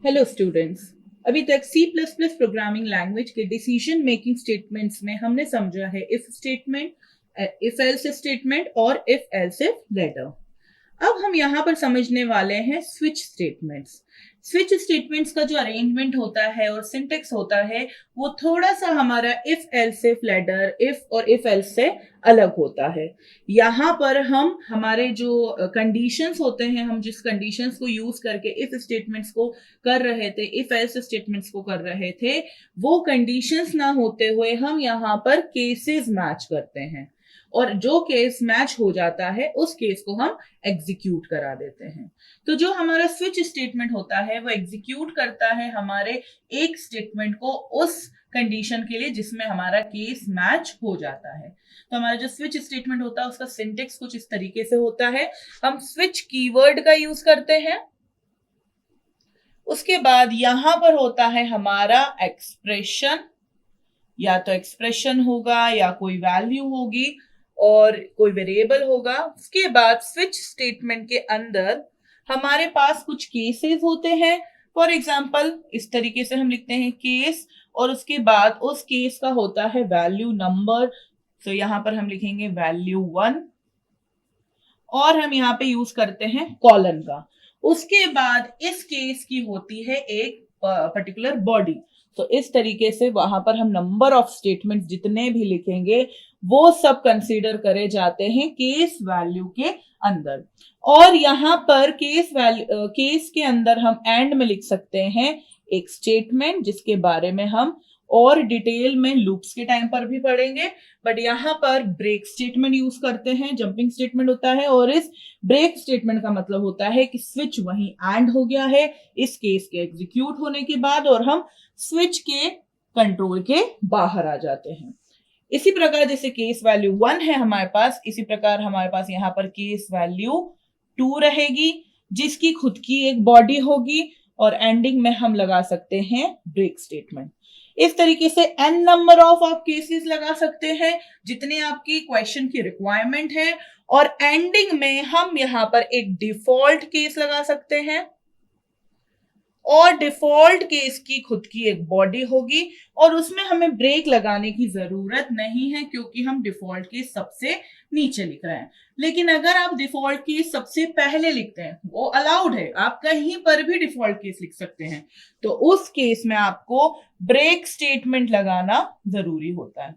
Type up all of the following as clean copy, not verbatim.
Hello students. अभी तक C plus plus programming language के डिसीजन मेकिंग स्टेटमेंट्स में हमने समझा है if statement, if else statement और इफ एल्स इफ लेटर। अब हम यहाँ पर समझने वाले हैं स्विच स्टेटमेंट्स। स्विच स्टेटमेंट्स का जो अरेंजमेंट होता है और सिंटेक्स होता है वो थोड़ा सा हमारा if else if ladder, if और इफ एल्स से अलग होता है। यहाँ पर हम हमारे जो कंडीशंस होते हैं, हम जिस कंडीशंस को यूज करके इफ स्टेटमेंट्स को कर रहे थे, इफ एल्स स्टेटमेंट्स को कर रहे थे, वो कंडीशंस ना होते हुए हम यहाँ पर केसेस मैच करते हैं और जो केस मैच हो जाता है उस केस को हम एग्जीक्यूट करा देते हैं। तो जो हमारा स्विच स्टेटमेंट होता है वो एग्जीक्यूट करता है हमारे एक स्टेटमेंट को उस कंडीशन के लिए जिसमें हमारा केस मैच हो जाता है। तो हमारा जो स्विच स्टेटमेंट होता है उसका सिंटेक्स कुछ इस तरीके से होता है। हम स्विच कीवर्ड का यूज करते हैं, उसके बाद यहां पर होता है हमारा एक्सप्रेशन, या तो एक्सप्रेशन होगा या कोई वैल्यू होगी और कोई वेरिएबल होगा। उसके बाद स्विच स्टेटमेंट के अंदर हमारे पास कुछ केसेस होते हैं। फॉर एग्जांपल इस तरीके से हम लिखते हैं केस, और उसके बाद उस केस का होता है वैल्यू नंबर। तो यहां पर हम लिखेंगे वैल्यू 1 और हम यहाँ पे यूज करते हैं कॉलन का। उसके बाद इस केस की होती है एक पर्टिकुलर बॉडी। तो इस तरीके से वहां पर हम नंबर ऑफ स्टेटमेंट्स जितने भी लिखेंगे वो सब कंसीडर करे जाते हैं केस वैल्यू के अंदर। और यहाँ पर केस के अंदर हम एंड में लिख सकते हैं एक स्टेटमेंट जिसके बारे में हम और डिटेल में लूप्स के टाइम पर भी पढ़ेंगे। बट यहाँ पर ब्रेक स्टेटमेंट यूज करते हैं, जंपिंग स्टेटमेंट होता है, और इस ब्रेक स्टेटमेंट का मतलब होता है कि स्विच वहीं एंड हो गया है इस केस के एग्जीक्यूट होने के बाद और हम स्विच के कंट्रोल के बाहर आ जाते हैं। इसी प्रकार जैसे केस वैल्यू 1 है हमारे पास, इसी प्रकार हमारे पास यहाँ पर केस वैल्यू 2 रहेगी जिसकी खुद की एक बॉडी होगी और एंडिंग में हम लगा सकते हैं ब्रेक स्टेटमेंट। इस तरीके से n नंबर ऑफ आप केसेस लगा सकते हैं जितने आपकी क्वेश्चन की रिक्वायरमेंट है, और एंडिंग में हम यहां पर एक डिफॉल्ट केस लगा सकते हैं और डिफॉल्ट केस की खुद की एक बॉडी होगी और उसमें हमें ब्रेक लगाने की जरूरत नहीं है क्योंकि हम डिफॉल्ट केस सबसे नीचे लिख रहे हैं। लेकिन अगर आप डिफॉल्ट केस सबसे पहले लिखते हैं वो अलाउड है, आप कहीं पर भी डिफॉल्ट केस लिख सकते हैं, तो उस केस में आपको ब्रेक स्टेटमेंट लगाना जरूरी होता है।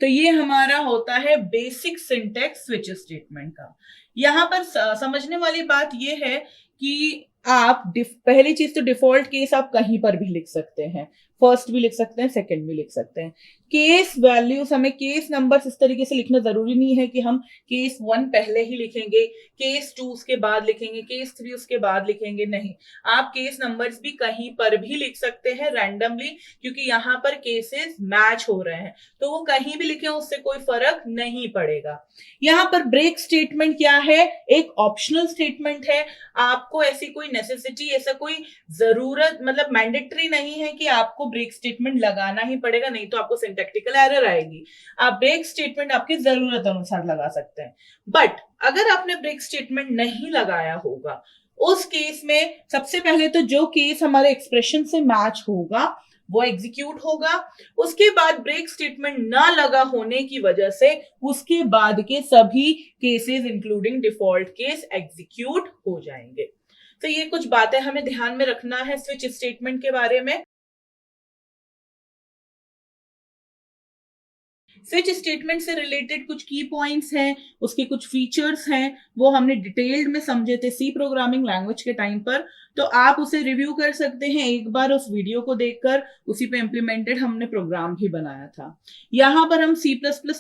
तो ये हमारा होता है बेसिक सिंटेक्स स्विच स्टेटमेंट का। यहां पर समझने वाली बात ये है कि आप पहली चीज तो डिफॉल्ट केस आप कहीं पर भी लिख सकते हैं, फर्स्ट भी लिख सकते हैं, सेकंड भी लिख सकते हैं। केस वैल्यूज, हमें केस नंबर्स इस तरीके से लिखना जरूरी नहीं है कि हम केस 1 पहले ही लिखेंगे, केस 2 उसके बाद लिखेंगे, केस 3 उसके बाद लिखेंगे, नहीं। आप केस नंबर्स भी कहीं पर भी लिख सकते हैं रैंडमली, क्योंकि यहाँ पर केसेस मैच हो रहे हैं तो वो कहीं भी लिखे उससे कोई फर्क नहीं पड़ेगा। यहाँ पर ब्रेक स्टेटमेंट क्या है? एक ऑप्शनल स्टेटमेंट है। आपको ऐसी कोई नेसेसिटी, ऐसा कोई जरूरत, मतलब मैंडेटरी नहीं है कि आपको ब्रेक स्टेटमेंट लगाना ही पड़ेगा, नहीं तो आपको सिंटैक्टिकल एरर आएगी। आप ब्रेक स्टेटमेंट आपकी जरूरत अनुसार लगा सकते हैं। बट अगर आपने ब्रेक स्टेटमेंट नहीं लगाया होगा उस केस में सबसे पहले तो जो केस हमारे एक्सप्रेशन से मैच होगा वो एग्जीक्यूट होगा। उसके बाद ब्रेक स्टेटमेंट ना लगा होने की वजह से उसके बाद के सभी cases including default case execute हो जाएंगे। तो ये कुछ बातें हमें ध्यान में रखना है स्विच स्टेटमेंट के बारे में। स्विच स्टेटमेंट से रिलेटेड कुछ की पॉइंट्स हैं, उसके कुछ फीचर्स हैं, वो हमने डिटेल्ड में समझे थे सी प्रोग्रामिंग लैंग्वेज के टाइम पर। तो आप उसे रिव्यू कर सकते हैं एक बार उस वीडियो को देखकर, उसी पे इम्प्लीमेंटेड हमने प्रोग्राम भी बनाया था। यहाँ पर हम C++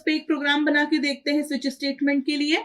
पे एक प्रोग्राम बना के देखते हैं स्विच स्टेटमेंट के लिए।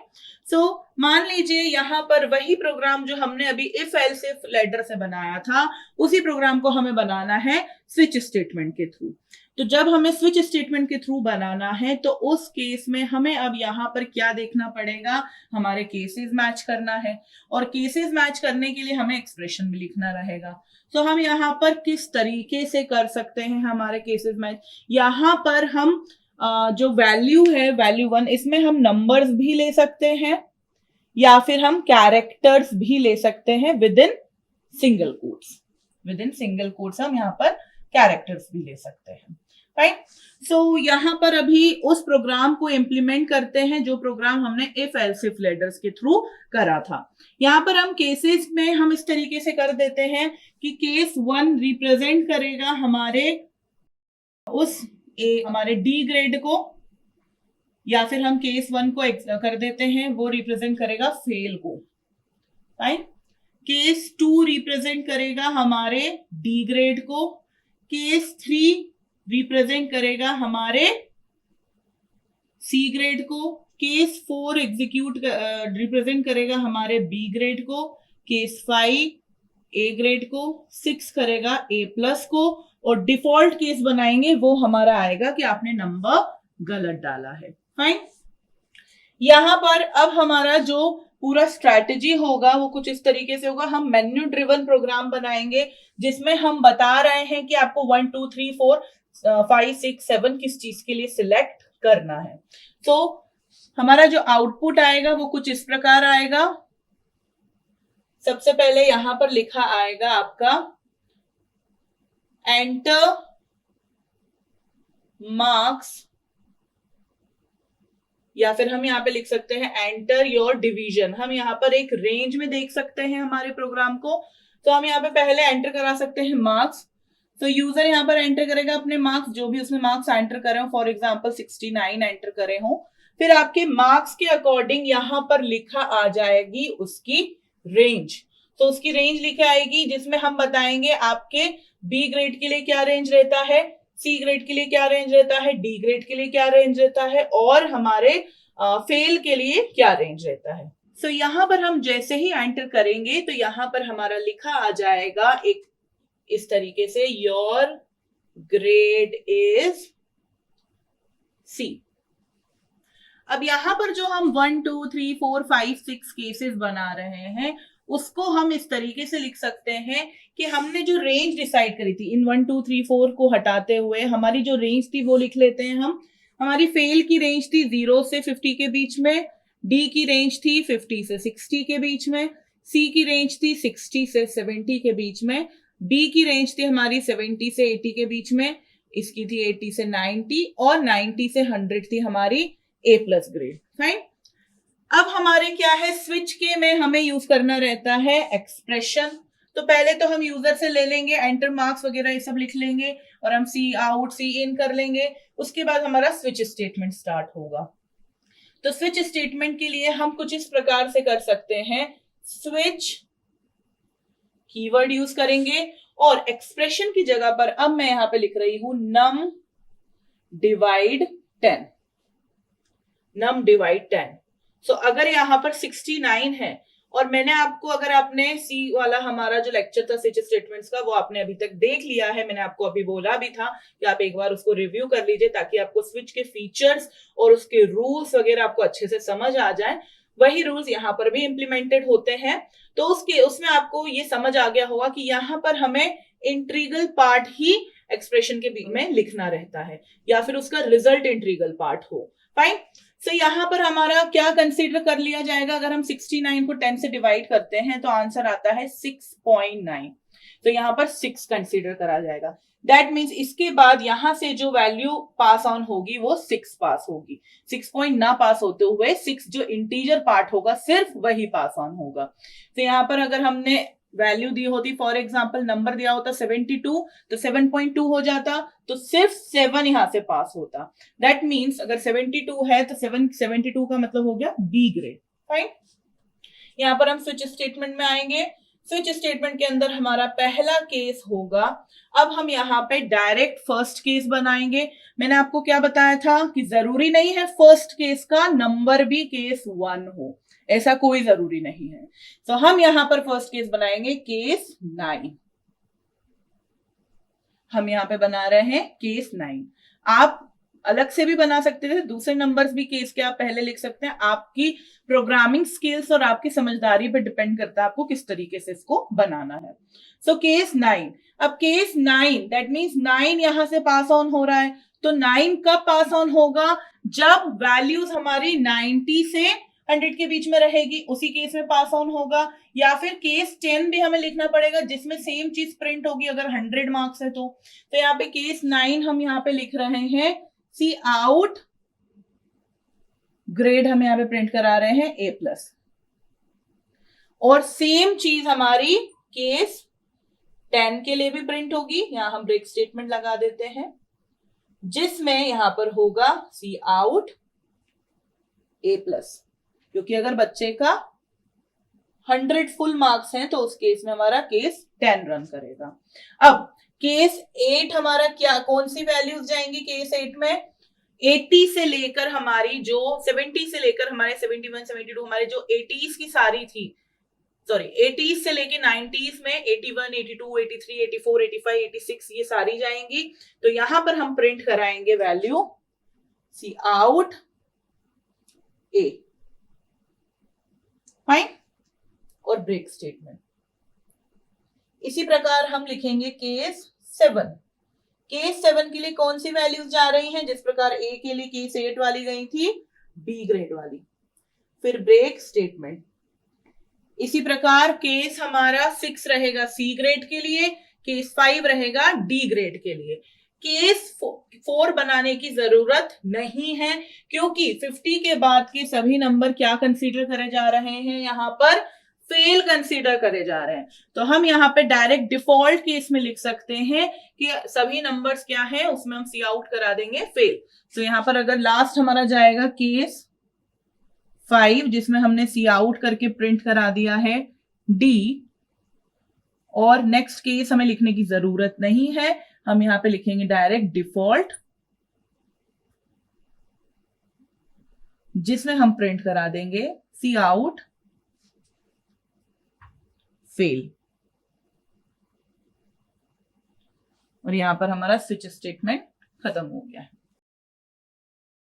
मान लीजिए यहाँ पर वही प्रोग्राम जो हमने अभी इफ एल्स इफ लेटर से बनाया था उसी प्रोग्राम को हमें बनाना है स्विच स्टेटमेंट के थ्रू। तो जब हमें स्विच स्टेटमेंट के थ्रू बनाना है तो उस केस में हमें अब यहाँ पर क्या देखना पड़ेगा? हमारे केसेस मैच करना है, और केसेस मैच करने के लिए हमें एक्सप्रेशन भी लिखना रहेगा। तो हम यहाँ पर किस तरीके से कर सकते हैं हमारे केसेस मैच? यहाँ पर हम जो वैल्यू है वैल्यू 1, इसमें हम नंबर्स भी ले सकते हैं या फिर हम कैरेक्टर्स भी ले सकते हैं with in single quotes, with in single quotes हम यहाँ पर कैरेक्टर्स भी ले सकते हैं। राइट, सो यहाँ पर अभी उस प्रोग्राम को इम्प्लीमेंट करते हैं जो प्रोग्राम हमने इफ एल्स इफ लेडर्स के थ्रू करा था। यहाँ पर हम केसेस में हम इस तरीके से कर देते हैं कि केस 1 रिप्रेजेंट करेगा हमारे हमारे डी ग्रेड को, या फिर हम केस 1 को कर देते हैं वो रिप्रेजेंट करेगा फेल को। राइट, केस 2 रिप्रेजेंट करेगा हमारे डी ग्रेड को, केस 3 रिप्रेजेंट करेगा हमारे सी ग्रेड को, केस 4 रिप्रेजेंट करेगा हमारे बी ग्रेड को, केस 5 ए ग्रेड को, 6 करेगा ए प्लस को, और डिफॉल्ट केस बनाएंगे वो हमारा आएगा कि आपने नंबर गलत डाला है। फाइन, यहां पर अब हमारा जो पूरा स्ट्रैटेजी होगा वो कुछ इस तरीके से होगा। हम मेन्यू ड्रिवन प्रोग्राम बनाएंगे जिसमें हम बता रहे हैं कि आपको 1 2 3 4 5 6 7 किस चीज के लिए सिलेक्ट करना है। तो हमारा जो आउटपुट आएगा वो कुछ इस प्रकार आएगा। सबसे पहले यहां पर लिखा आएगा आपका एंटर मार्क्स, या फिर हम यहाँ पे लिख सकते हैं एंटर योर डिवीजन। हम यहाँ पर एक रेंज में देख सकते हैं हमारे प्रोग्राम को, तो हम यहाँ पे पहले एंटर करा सकते हैं मार्क्स। तो यूजर यहाँ पर एंटर करेगा अपने मार्क्स, जो भी उसने मार्क्स एंटर करे हो, फॉर एग्जांपल 69 एंटर करे हो, फिर आपके मार्क्स के अकॉर्डिंग यहाँ पर लिखा आ जाएगी उसकी रेंज। तो उसकी रेंज लिखी आएगी जिसमें हम बताएंगे आपके बी ग्रेड के लिए क्या रेंज रहता है, सी ग्रेड के लिए क्या रेंज रहता है, डी ग्रेड के लिए क्या रेंज रहता है, और हमारे फेल के लिए क्या रेंज रहता है। सो यहाँ पर हम जैसे ही एंटर करेंगे तो यहाँ पर हमारा लिखा आ जाएगा एक इस तरीके से, योर ग्रेड इज सी। अब यहां पर जो हम 1 2 3 4 5 6 केसेस बना रहे हैं उसको हम इस तरीके से लिख सकते हैं कि हमने जो रेंज डिसाइड करी थी, इन 1 2 3 4 को हटाते हुए हमारी जो रेंज थी वो लिख लेते हैं हम। हमारी फेल की रेंज थी 0 से 50 के बीच में, डी की रेंज थी 50 से 60 के बीच में, सी की रेंज थी 60 से 70 के बीच में, बी की रेंज थी हमारी 70 से 80 के बीच में, इसकी थी 80 से 90, और 90 से 100 थी हमारी ए प्लस ग्रेड। फाइन, अब हमारे क्या है, स्विच के में हमें यूज करना रहता है एक्सप्रेशन। तो पहले तो हम यूजर से ले लेंगे, एंटर मार्क्स वगैरह ये सब लिख लेंगे, और हम सी आउट सी इन कर लेंगे। उसके बाद हमारा स्विच स्टेटमेंट स्टार्ट होगा। तो स्विच स्टेटमेंट के लिए हम कुछ इस प्रकार से कर सकते हैं, स्विच कीवर्ड यूज करेंगे, और एक्सप्रेशन की जगह पर अब मैं यहां पे लिख रही हूं num डिवाइड 10, num डिवाइड 10। सो अगर यहां पर 69 है, और मैंने आपको, अगर आपने सी वाला हमारा जो लेक्चर था स्विच स्टेटमेंट्स का वो आपने अभी तक देख लिया है, मैंने आपको अभी बोला भी था कि आप एक बार उसको रिव्यू कर लीजिए ताकि आपको स्विच के फीचर्स और उसके रूल्स वगैरह आपको अच्छे से समझ आ जाए। वही रूल्स यहाँ पर भी इंप्लीमेंटेड होते हैं। तो उसमें आपको ये समझ आ गया होगा कि यहाँ पर हमें इंट्रीगल पार्ट ही एक्सप्रेशन के बीच में लिखना रहता है, या फिर उसका रिजल्ट इंट्रीगल पार्ट हो। फाइन, सो यहाँ पर हमारा क्या कंसीडर कर लिया जाएगा, अगर हम 69 को 10 से डिवाइड करते हैं तो आंसर आता है 6.9। तो यहाँ पर 6 कंसीडर करा जाएगा। दैट मीन्स इसके बाद यहां से जो वैल्यू पास ऑन होगी वो 6 पास होगी। 6 पॉइंट ना पास होते हुए 6 जो इंटीजर पार्ट होगा सिर्फ वही पास ऑन होगा। तो यहाँ पर अगर हमने वैल्यू दी होती, फॉर एग्जांपल नंबर दिया होता 72, तो 7.2 हो जाता, तो सिर्फ 7 यहां से पास होता। दैट मीन्स अगर 72 है तो 72 का मतलब हो गया बी ग्रेड। फाइन, यहां पर हम स्विच स्टेटमेंट में आएंगे। स्विच स्टेटमेंट के अंदर हमारा पहला केस होगा, अब हम यहाँ पे डायरेक्ट फर्स्ट केस बनाएंगे। मैंने आपको क्या बताया था कि जरूरी नहीं है फर्स्ट केस का नंबर भी केस 1 हो, ऐसा कोई जरूरी नहीं है। तो हम यहां पर फर्स्ट केस बनाएंगे केस 9। हम यहां पे बना रहे हैं केस 9। आप अलग से भी बना सकते थे, दूसरे नंबर्स भी केस के आप पहले लिख सकते हैं। आपकी प्रोग्रामिंग स्किल्स और आपकी समझदारी पर डिपेंड करता है आपको किस तरीके से इसको बनाना है। सो केस 9, अब केस 9 दैट मीन्स 9 यहां से पास ऑन हो रहा है। तो 9 कब पास ऑन होगा, जब वैल्यूज हमारी 90 से 100 के बीच में रहेगी, उसी केस में पास ऑन होगा। या फिर केस 10 भी हमें लिखना पड़ेगा जिसमें सेम चीज प्रिंट होगी अगर 100 मार्क्स है तो यहाँ पे केस 9 हम यहाँ पे लिख रहे हैं सी आउट, ग्रेड हम यहाँ पे प्रिंट करा रहे हैं A+। और सेम चीज हमारी केस 10 के लिए भी प्रिंट होगी, यहां हम ब्रेक स्टेटमेंट लगा देते हैं जिसमें यहां पर होगा सी आउट A+, क्योंकि अगर बच्चे का 100 फुल मार्क्स हैं तो उस केस में हमारा केस 10 रन करेगा। अब केस 8 हमारा क्या, कौन सी वैल्यूज जाएंगी केस 8 में? 80 से लेकर हमारी जो 70 से लेकर हमारे 71, 72 हमारे जो 80s की सारी थी, सॉरी 80s से लेके 90s में 81, 82, 83, 84, 85, 86 ये सारी जाएंगी। तो यहां पर हम प्रिंट कराएंगे value c out A, fine, और ब्रेक स्टेटमेंट। इसी प्रकार हम लिखेंगे केस 7। केस 7 के लिए कौन सी वैल्यूज जा रही हैं? जिस प्रकार A के लिए केस 8 वाली गई थी, B ग्रेड वाली, फिर ब्रेक स्टेटमेंट। इसी प्रकार केस हमारा 6 रहेगा C ग्रेड के लिए, केस 5 रहेगा D ग्रेड के लिए। केस 4 बनाने की जरूरत नहीं है क्योंकि 50 के बाद के सभी नंबर क्या कंसीडर करे जा रहे हैं, यहां पर फेल कंसीडर करे जा रहे हैं। तो हम यहाँ पे डायरेक्ट डिफॉल्ट केस में लिख सकते हैं कि सभी नंबर्स क्या है उसमें हम सी आउट करा देंगे फेल। तो यहाँ पर अगर लास्ट हमारा जाएगा केस 5 जिसमें हमने सी आउट करके प्रिंट करा दिया है D, और नेक्स्ट केस हमें लिखने की जरूरत नहीं है, हम यहाँ पे लिखेंगे डायरेक्ट डिफॉल्ट जिसमें हम प्रिंट करा देंगे सी आउट फेल। और यहां पर हमारा स्विच स्टेटमेंट खत्म हो गया है।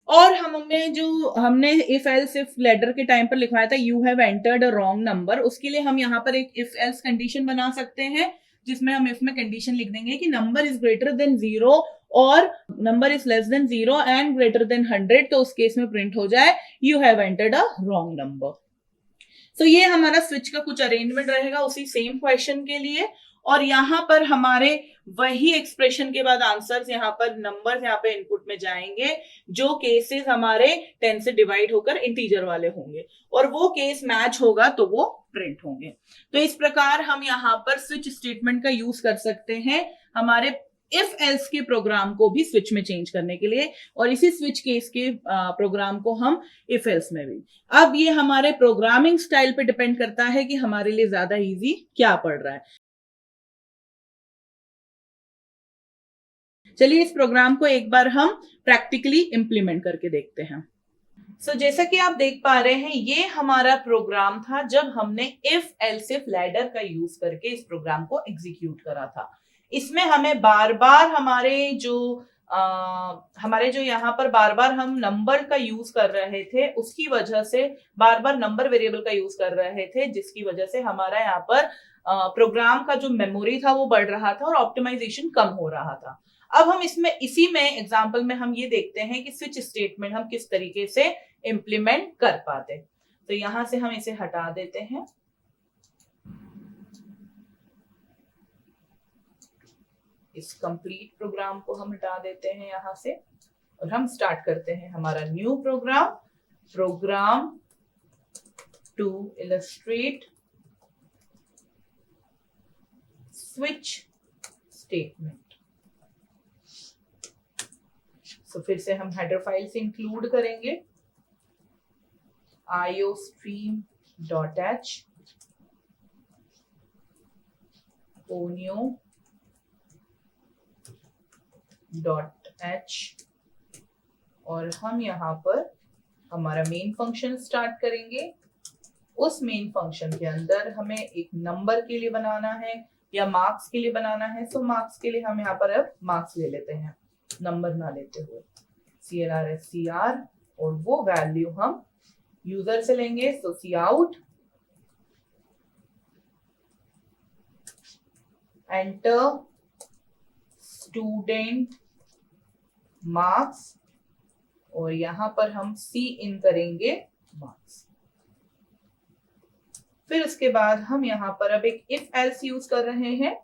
और हमने इफ एल्स इफ लेटर के टाइम पर लिखवाया था you have entered a wrong number, उसके लिए हम यहाँ पर एक इफ एल्स कंडीशन बना सकते हैं जिसमें हम इफ में कंडीशन लिख देंगे कि नंबर इज ग्रेटर देन 0 और number is less than 0 and greater than 100, तो उस केस में प्रिंट हो जाए you have entered a wrong number. तो ये हमारा स्विच का कुछ अरेंजमेंट रहेगा उसी सेम क्वेश्चन के लिए। और यहां पर हमारे वही एक्सप्रेशन के बाद आंसर्स यहाँ पर नंबर्स यहाँ पे इनपुट में जाएंगे जो केसेस हमारे 10 से डिवाइड होकर इंटीजर वाले होंगे और वो केस मैच होगा तो वो प्रिंट होंगे। तो इस प्रकार हम यहाँ पर स्विच स्टेटमेंट का यूज कर सकते हैं हमारे इफ एल्स के प्रोग्राम को भी स्विच में चेंज करने के लिए, और इसी स्विच केस के प्रोग्राम को हम इफ एल्स में भी। अब ये हमारे प्रोग्रामिंग स्टाइल पे डिपेंड करता है कि हमारे लिए ज्यादा इजी क्या पड़ रहा है। चलिए इस प्रोग्राम को एक बार हम प्रैक्टिकली इंप्लीमेंट करके देखते हैं। जैसा कि आप देख पा रहे हैं ये हमारा प्रोग्राम था जब हमने इफ एल्स इफ लैडर का यूज करके इस प्रोग्राम को एग्जीक्यूट करा था। इसमें हमें बार बार हमारे जो यहाँ पर बार बार हम नंबर का यूज कर रहे थे उसकी वजह से, बार बार नंबर वेरिएबल का यूज कर रहे थे जिसकी वजह से हमारा यहाँ पर प्रोग्राम का जो मेमोरी था वो बढ़ रहा था और ऑप्टिमाइजेशन कम हो रहा था। अब हम इसी में एग्जाम्पल में हम ये देखते हैं कि स्विच स्टेटमेंट हम किस तरीके से इंप्लीमेंट कर पाते। तो यहां से हम इसे हटा देते हैं, इस कंप्लीट प्रोग्राम को हम हटा देते हैं यहां से और हम स्टार्ट करते हैं हमारा new program to illustrate switch statement. फिर से हम हेडर फाइल से इंक्लूड करेंगे iostream.h, onio.h, और हम यहाँ पर हमारा मेन फंक्शन स्टार्ट करेंगे। उस मेन फंक्शन के अंदर हमें एक नंबर के लिए बनाना है या मार्क्स के लिए बनाना है। मार्क्स के लिए हम यहाँ पर अब मार्क्स ले लेते हैं, नंबर ना लेते हुए, CLRSCR, और वो वैल्यू हम यूजर से लेंगे। सी आउट एंटर स्टूडेंट मार्क्स, और यहां पर हम सी इन करेंगे मार्क्स। फिर उसके बाद हम यहाँ पर अब एक इफ एल्स यूज कर रहे हैं,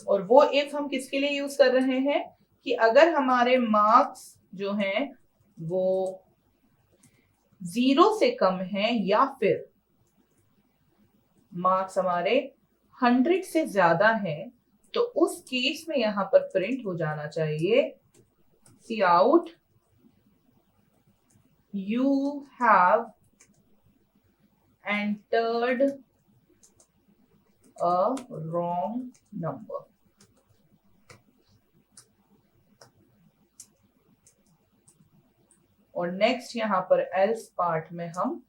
और वो इफ हम किसके लिए यूज कर रहे हैं कि अगर हमारे मार्क्स जो हैं वो 0 से कम है या फिर मार्क्स हमारे 100 से ज्यादा है, तो उस केस में यहां पर प्रिंट हो जाना चाहिए cout you have entered a wrong number. और नेक्स्ट यहां पर एल्स पार्ट में हम,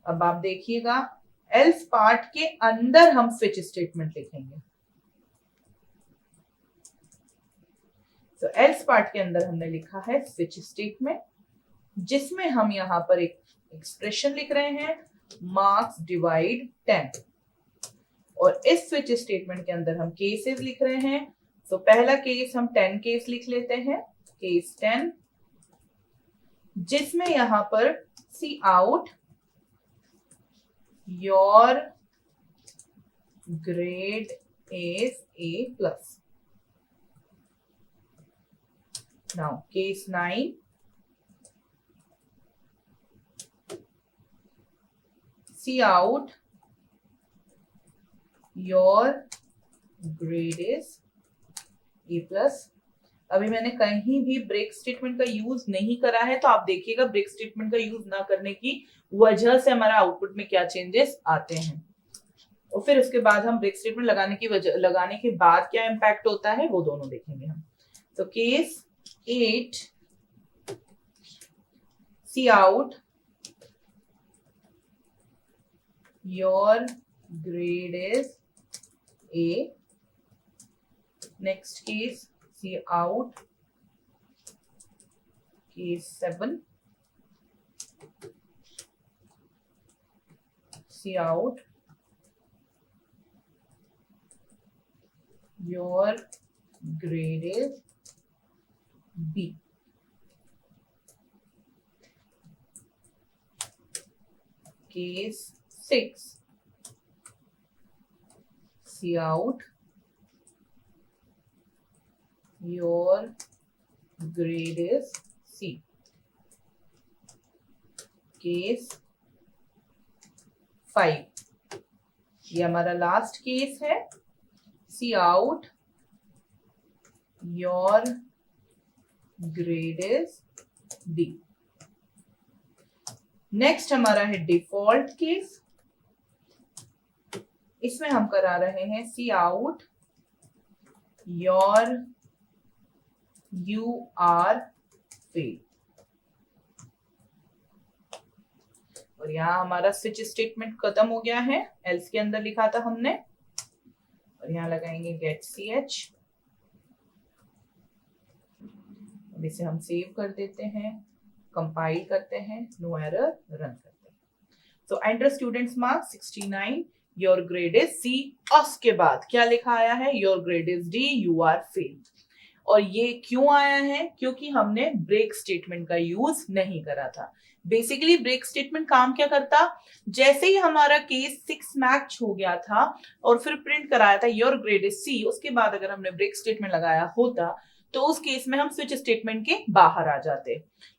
अब आप देखिएगा एल्स पार्ट के अंदर हम स्विच स्टेटमेंट लिखेंगे। तो एल्स पार्ट के अंदर हमने लिखा है स्विच स्टेटमेंट, जिसमें हम यहां पर एक एक्सप्रेशन लिख रहे हैं मार्क्स डिवाइड 10, और इस स्विच स्टेटमेंट के अंदर हम केसेस लिख रहे हैं। तो पहला केस हम 10 केस लिख लेते हैं, केस 10, जिसमें यहां पर cout your grade is A+। Now case 9, cout your grade is A+। अभी मैंने कहीं भी ब्रेक स्टेटमेंट का यूज नहीं करा है, तो आप देखिएगा ब्रेक स्टेटमेंट का यूज ना करने की वजह से हमारा आउटपुट में क्या चेंजेस आते हैं, और फिर उसके बाद हम ब्रेक स्टेटमेंट लगाने के बाद क्या इंपैक्ट होता है वो दोनों देखेंगे हम। तो case 8, cout your grade is A। Next case cout case 7, cout your grade is B। Case 6, cout your grade is C। Case 5, ये हमारा लास्ट केस है, cout your grade is D। Next हमारा है default case, इसमें हम करा रहे हैं cout your You are fail। और यहां हमारा स्विच स्टेटमेंट खत्म हो गया है, एल्स के अंदर लिखा था हमने, और यहां लगाएंगे गेट ch। अब इसे हम सेव कर देते हैं, कंपाइल करते हैं, नो एरर, रन करते हैं। तो enter students marks 69, your grade is C, और उसके बाद क्या लिखा आया है, your grade is D, you are fail. और ये क्यों आया है, क्योंकि हमने ब्रेक स्टेटमेंट का यूज नहीं करा था। बेसिकली ब्रेक स्टेटमेंट काम क्या करता, जैसे ही हमारा केस 6 मैच हो गया था और फिर प्रिंट कराया था योर ग्रेड इज C, उसके बाद अगर हमने ब्रेक स्टेटमेंट लगाया होता तो उस केस में हम स्विच स्टेटमेंट के बाहर आ जाते।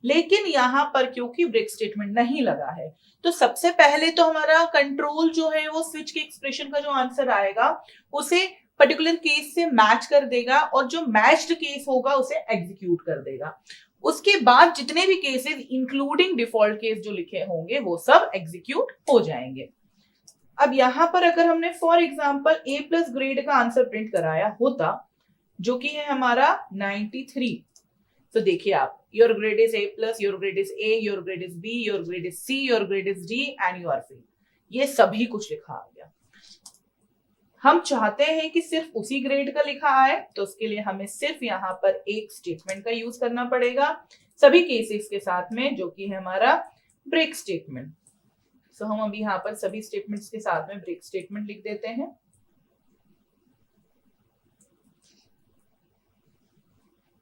लेकिन यहां पर क्योंकि ब्रेक स्टेटमेंट नहीं लगा है, तो सबसे पहले तो हमारा कंट्रोल जो है वो स्विच के एक्सप्रेशन का जो आंसर आएगा उसे पर्टिकुलर केस से मैच कर देगा, और जो मैच्ड केस होगा उसे एग्जीक्यूट कर देगा। उसके बाद जितने भी केसेस इंक्लूडिंग डिफॉल्ट केस जो लिखे होंगे वो सब एग्जीक्यूट हो जाएंगे। अब यहां पर अगर हमने फॉर एग्जांपल A+ ग्रेड का आंसर प्रिंट कराया होता, जो कि है हमारा 93, तो देखिए आप, your grade is A+, your grade is A, your grade is B, your grade is C, your grade is D and you are fail, ये सभी कुछ लिखा आ गया। हम चाहते हैं कि सिर्फ उसी ग्रेड का लिखा आए, तो उसके लिए हमें सिर्फ यहाँ पर एक स्टेटमेंट का यूज करना पड़ेगा सभी केसेस के साथ में, जो कि है हमारा ब्रेक स्टेटमेंट। सो हम अभी यहाँ पर सभी स्टेटमेंट्स के साथ में ब्रेक स्टेटमेंट लिख देते हैं।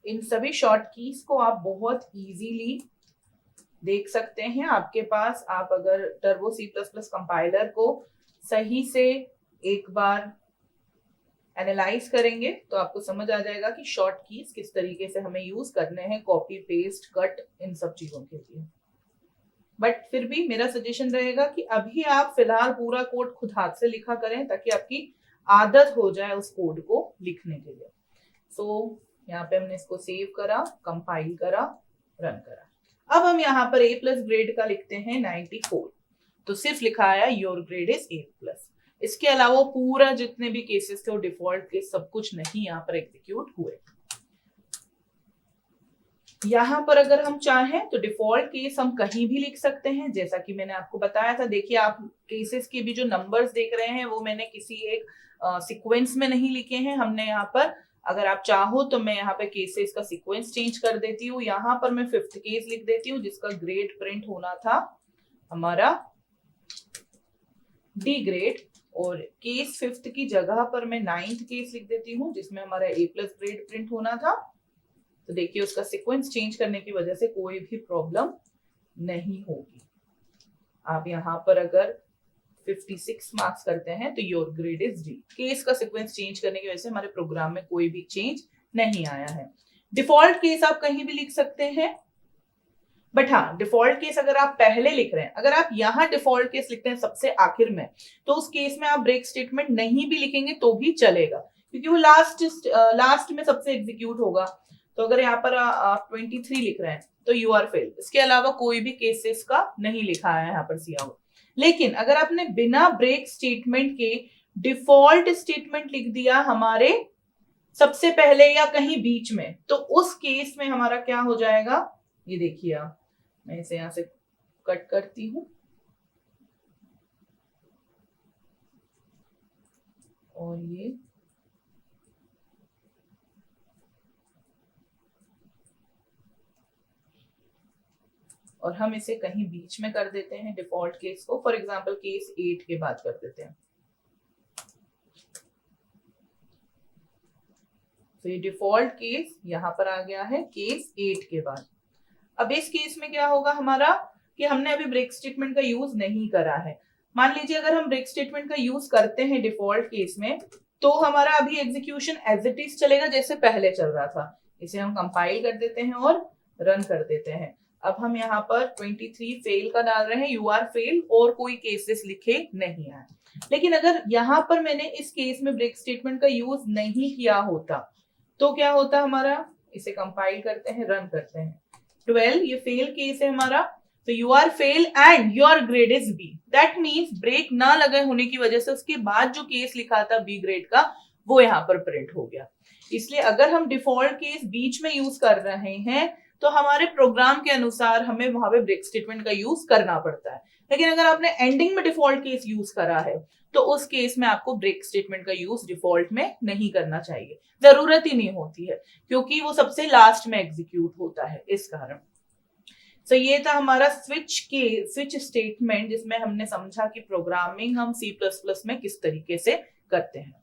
इन सभी शॉर्ट कीज को आप बहुत इजीली देख सकते हैं आपके पास, आप अगर टर्बो C++ कंपाइलर को सही से एक बार एनालाइज करेंगे तो आपको समझ आ जाएगा कि शॉर्ट कीज किस तरीके से हमें यूज करने हैं कॉपी पेस्ट कट इन सब चीजों के लिए। बट फिर भी मेरा सजेशन रहेगा कि अभी आप फिलहाल पूरा कोड खुद हाथ से लिखा करें ताकि आपकी आदत हो जाए उस कोड को लिखने के लिए। सो यहाँ पे हमने इसको सेव करा, कंपाइल करा, रन करा। अब हम यहाँ पर A प्लस ग्रेड का लिखते हैं 94, तो सिर्फ लिखा आया your grade is A plus. इसके अलावा पूरा जितने भी केसेस थे वो डिफॉल्ट केस सब कुछ नहीं यहाँ पर एग्जीक्यूट हुए। यहाँ पर अगर हम चाहें तो डिफॉल्ट केस हम कहीं भी लिख सकते हैं, जैसा कि मैंने आपको बताया था। देखिए आप केसेस के भी जो नंबर्स देख रहे हैं वो मैंने किसी एक सीक्वेंस में नहीं लिखे हैं। हमने यहाँ पर, अगर आप चाहो तो मैं यहाँ पे केसेस का सीक्वेंस चेंज कर देती हूँ। यहाँ पर मैं 5th केस लिख देती हूँ जिसका ग्रेड प्रिंट होना था हमारा डी ग्रेड, और केस 5th की जगह पर मैं 9th केस लिख देती हूँ जिसमें हमारा A प्लस ग्रेड प्रिंट होना था। तो देखिए उसका सीक्वेंस चेंज करने की वजह से कोई भी प्रॉब्लम नहीं होगी। आप यहाँ पर अगर 56 मार्क्स करते हैं तो your grade is D. Case का सीक्वेंस चेंज करने की वजह से हमारे प्रोग्राम में कोई भी चेंज नहीं आया है। डिफॉल्ट केस आप कहीं भी लिख सकते हैं, बट हाँ डिफॉल्ट केस अगर आप पहले लिख रहे हैं, अगर आप यहाँ डिफॉल्ट केस लिखते हैं सबसे आखिर में, तो उस केस में आप ब्रेक स्टेटमेंट नहीं भी लिखेंगे तो भी चलेगा क्योंकि वो लास्ट में सबसे एग्जीक्यूट होगा। तो अगर यहाँ पर आप 23 लिख रहे हैं तो यू आर फेल। इसके अलावा कोई भी केसेस का नहीं लिखा है यहाँ पर सी आउट। लेकिन अगर आपने बिना ब्रेक स्टेटमेंट के डिफॉल्ट स्टेटमेंट लिख दिया हमारे सबसे पहले या कहीं बीच में, तो उस केस में हमारा क्या हो जाएगा, ये देखिए आप, मैं इसे यहां से कट करती हूं और ये और हम इसे कहीं बीच में कर देते हैं डिफॉल्ट केस को। फॉर एग्जांपल केस 8 के बाद कर देते हैं। तो ये डिफॉल्ट केस यहां पर आ गया है केस 8 के बाद। अब इस केस में क्या होगा हमारा कि हमने अभी ब्रेक स्टेटमेंट का यूज नहीं करा है। मान लीजिए अगर हम ब्रेक स्टेटमेंट का यूज करते हैं डिफॉल्ट केस में तो हमारा अभी एग्जीक्यूशन एज इट इज चलेगा जैसे पहले चल रहा था। इसे हम कंपाइल कर देते हैं और रन कर देते हैं। अब हम यहाँ पर 23 फेल का डाल रहे हैं, यू आर फेल, और कोई केसेस लिखे नहीं आए। लेकिन अगर यहाँ पर मैंने इस केस में ब्रेक स्टेटमेंट का यूज नहीं किया होता तो क्या होता हमारा, इसे कंपाइल करते हैं, रन करते हैं। 12 ये फेल केस है हमारा, तो you are fail and your grade is B. That means break ना लगे होने की वजह से उसके बाद जो केस लिखा था बी ग्रेड का वो यहाँ पर प्रिंट हो गया। इसलिए अगर हम डिफॉल्ट केस बीच में यूज कर रहे हैं तो हमारे प्रोग्राम के अनुसार हमें वहां पे ब्रेक स्टेटमेंट का यूज करना पड़ता है। लेकिन अगर आपने एंडिंग में डिफॉल्ट केस यूज करा है तो उस केस में आपको ब्रेक स्टेटमेंट का यूज डिफॉल्ट में नहीं करना चाहिए, जरूरत ही नहीं होती है क्योंकि वो सबसे लास्ट में एग्जीक्यूट होता है इस कारण। तो ये था हमारा स्विच स्टेटमेंट जिसमें हमने समझा कि प्रोग्रामिंग हम C++ में किस तरीके से करते हैं।